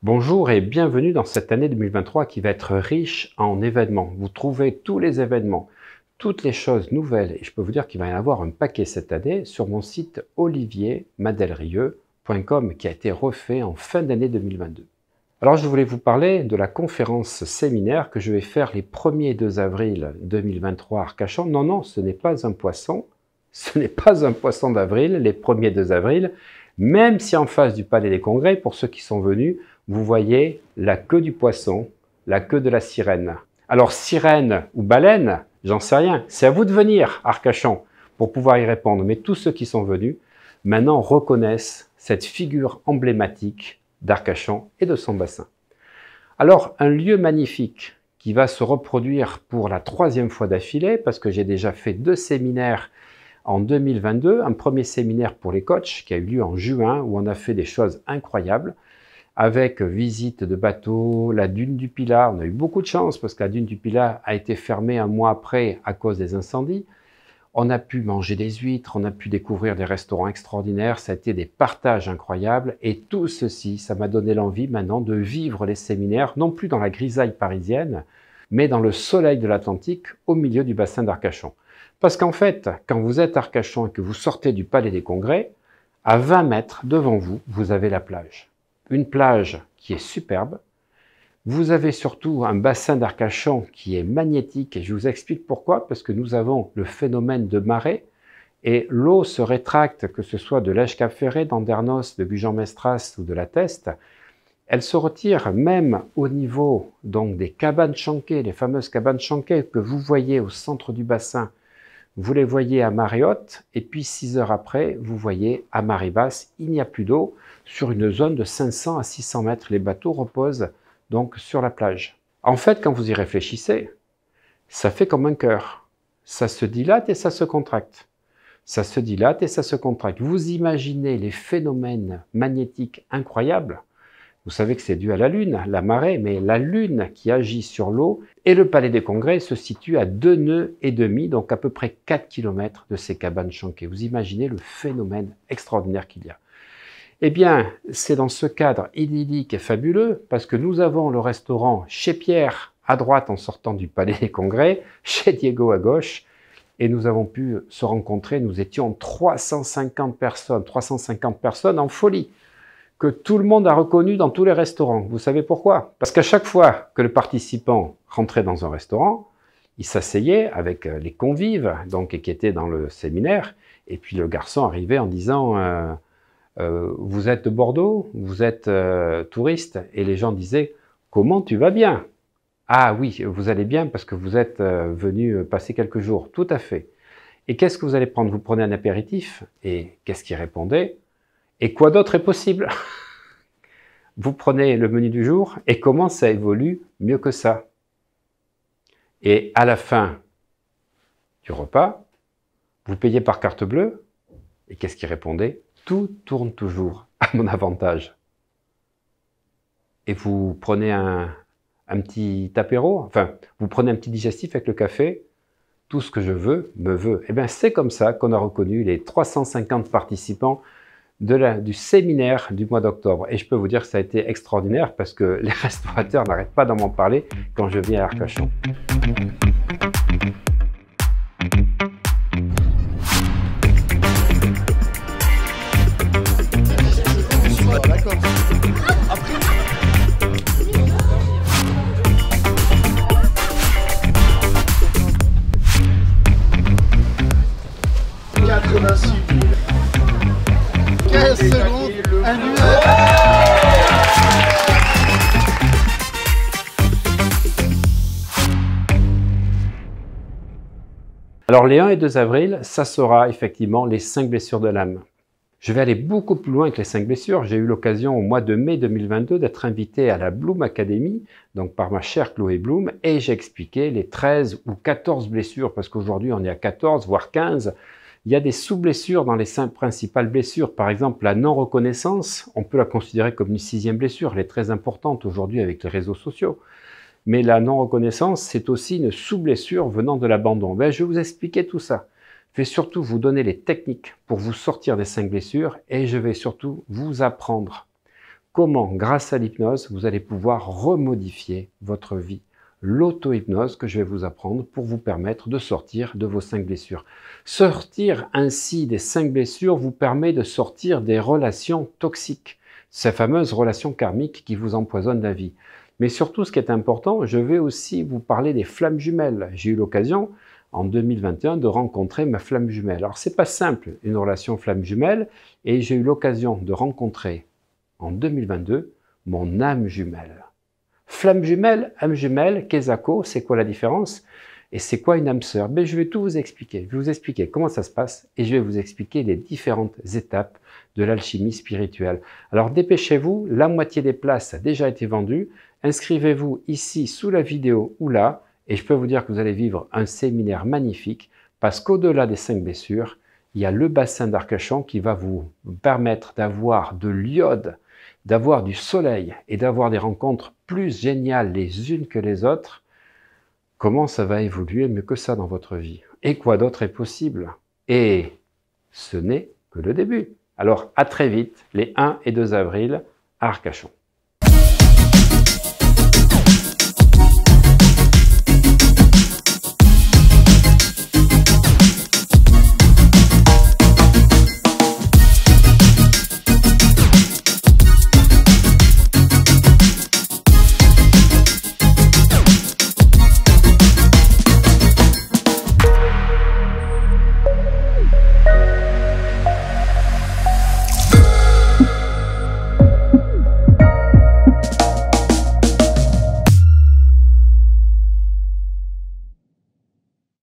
Bonjour et bienvenue dans cette année 2023 qui va être riche en événements. Vous trouvez tous les événements, toutes les choses nouvelles et je peux vous dire qu'il va y en avoir un paquet cette année sur mon site oliviermadelrieux.com qui a été refait en fin d'année 2022. Alors je voulais vous parler de la conférence séminaire que je vais faire les 1er et 2 avril 2023 à Arcachon. Non, ce n'est pas un poisson, ce n'est pas un poisson d'avril, les 1er et 2 avril, même si en face du Palais des Congrès, pour ceux qui sont venus, vous voyez la queue du poisson, la queue de la sirène. Alors sirène ou baleine, j'en sais rien, c'est à vous de venir à Arcachon pour pouvoir y répondre. Mais tous ceux qui sont venus, maintenant reconnaissent cette figure emblématique d'Arcachon et de son bassin. Alors un lieu magnifique qui va se reproduire pour la 3e fois d'affilée, parce que j'ai déjà fait 2 séminaires en 2022, un premier séminaire pour les coachs qui a eu lieu en juin où on a fait des choses incroyables, avec visite de bateau, la dune du Pilat. On a eu beaucoup de chance parce que la dune du Pilat a été fermée un mois après à cause des incendies. On a pu manger des huîtres, on a pu découvrir des restaurants extraordinaires, ça a été des partages incroyables et tout ceci, ça m'a donné l'envie maintenant de vivre les séminaires, non plus dans la grisaille parisienne, mais dans le soleil de l'Atlantique au milieu du bassin d'Arcachon. Parce qu'en fait, quand vous êtes à Arcachon et que vous sortez du Palais des Congrès, à 20 mètres devant vous, vous avez la plage. Une plage qui est superbe. Vous avez surtout un bassin d'Arcachon qui est magnétique et je vous explique pourquoi, parce que nous avons le phénomène de marée et l'eau se rétracte, que ce soit de l'Èche-Cap-Ferré, d'Andernos, de Gujan-Mestras ou de la Teste. Elle se retire même au niveau donc des cabanes chanquées, les fameuses cabanes chanquées que vous voyez au centre du bassin. Vous les voyez à marée haute et puis 6 heures après, vous voyez à marée basse, il n'y a plus d'eau sur une zone de 500 à 600 mètres. Les bateaux reposent donc sur la plage. En fait, quand vous y réfléchissez, ça fait comme un cœur. Ça se dilate et ça se contracte. Ça se dilate et ça se contracte. Vous imaginez les phénomènes magnétiques incroyables. Vous savez que c'est dû à la Lune, la marée, mais la Lune qui agit sur l'eau et le Palais des Congrès se situe à 2 nœuds et demi, donc à peu près 4 km de ces cabanes chanquées. Vous imaginez le phénomène extraordinaire qu'il y a. Eh bien, c'est dans ce cadre idyllique et fabuleux, parce que nous avons le restaurant chez Pierre à droite en sortant du Palais des Congrès, chez Diego à gauche, et nous avons pu se rencontrer, nous étions 350 personnes en folie, que tout le monde a reconnu dans tous les restaurants. Vous savez pourquoi? Parce qu'à chaque fois que le participant rentrait dans un restaurant, il s'asseyait avec les convives, donc qui étaient dans le séminaire, et puis le garçon arrivait en disant vous êtes de Bordeaux, vous êtes touriste, et les gens disaient « Comment tu vas bien ?»« Ah oui, vous allez bien parce que vous êtes venu passer quelques jours. » Tout à fait. Et qu'est-ce que vous allez prendre? Vous prenez un apéritif? Et qu'est-ce qu'il répondait? Et quoi d'autre est possible? Vous prenez le menu du jour, et comment ça évolue mieux que ça? Et à la fin du repas, vous payez par carte bleue, et qu'est-ce qu'il répondait? Tout tourne toujours à mon avantage. Et vous prenez un petit apéro, enfin, vous prenez un petit digestif avec le café, tout ce que je veux, me veut. Et bien, c'est comme ça qu'on a reconnu les 350 participants du séminaire du mois d'octobre. Et je peux vous dire que ça a été extraordinaire parce que les restaurateurs n'arrêtent pas d'en m'en parler quand je viens à Arcachon. Alors les 1 et 2 avril, ça sera effectivement les 5 blessures de l'âme. Je vais aller beaucoup plus loin que les 5 blessures. J'ai eu l'occasion au mois de mai 2022 d'être invité à la Bloom Academy, donc par ma chère Chloé Bloom, et j'ai expliqué les 13 ou 14 blessures, parce qu'aujourd'hui on est à 14, voire 15. Il y a des sous-blessures dans les 5 principales blessures. Par exemple, la non-reconnaissance, on peut la considérer comme une 6e blessure. Elle est très importante aujourd'hui avec les réseaux sociaux. Mais la non-reconnaissance, c'est aussi une sous-blessure venant de l'abandon. Ben, je vais vous expliquer tout ça. Je vais surtout vous donner les techniques pour vous sortir des 5 blessures et je vais surtout vous apprendre comment, grâce à l'hypnose, vous allez pouvoir remodifier votre vie. L'auto-hypnose que je vais vous apprendre pour vous permettre de sortir de vos 5 blessures. Sortir ainsi des 5 blessures vous permet de sortir des relations toxiques, ces fameuses relations karmiques qui vous empoisonnent la vie. Mais surtout, ce qui est important, je vais aussi vous parler des flammes jumelles. J'ai eu l'occasion, en 2021, de rencontrer ma flamme jumelle. Alors, c'est pas simple, une relation flamme jumelle, et j'ai eu l'occasion de rencontrer, en 2022, mon âme jumelle. Flamme jumelle, âme jumelle, Kezako, c'est quoi la différence? Et c'est quoi une âme sœur? Ben, je vais tout vous expliquer. Je vais vous expliquer comment ça se passe et je vais vous expliquer les différentes étapes de l'alchimie spirituelle. Alors dépêchez-vous, la moitié des places a déjà été vendue. Inscrivez-vous ici sous la vidéo ou là et je peux vous dire que vous allez vivre un séminaire magnifique parce qu'au-delà des 5 blessures, il y a le bassin d'Arcachon qui va vous permettre d'avoir de l'iode, d'avoir du soleil et d'avoir des rencontres plus géniales les unes que les autres. Comment ça va évoluer mieux que ça dans votre vie? Et quoi d'autre est possible? Et ce n'est que le début. Alors à très vite, les 1 et 2 avril à Arcachon.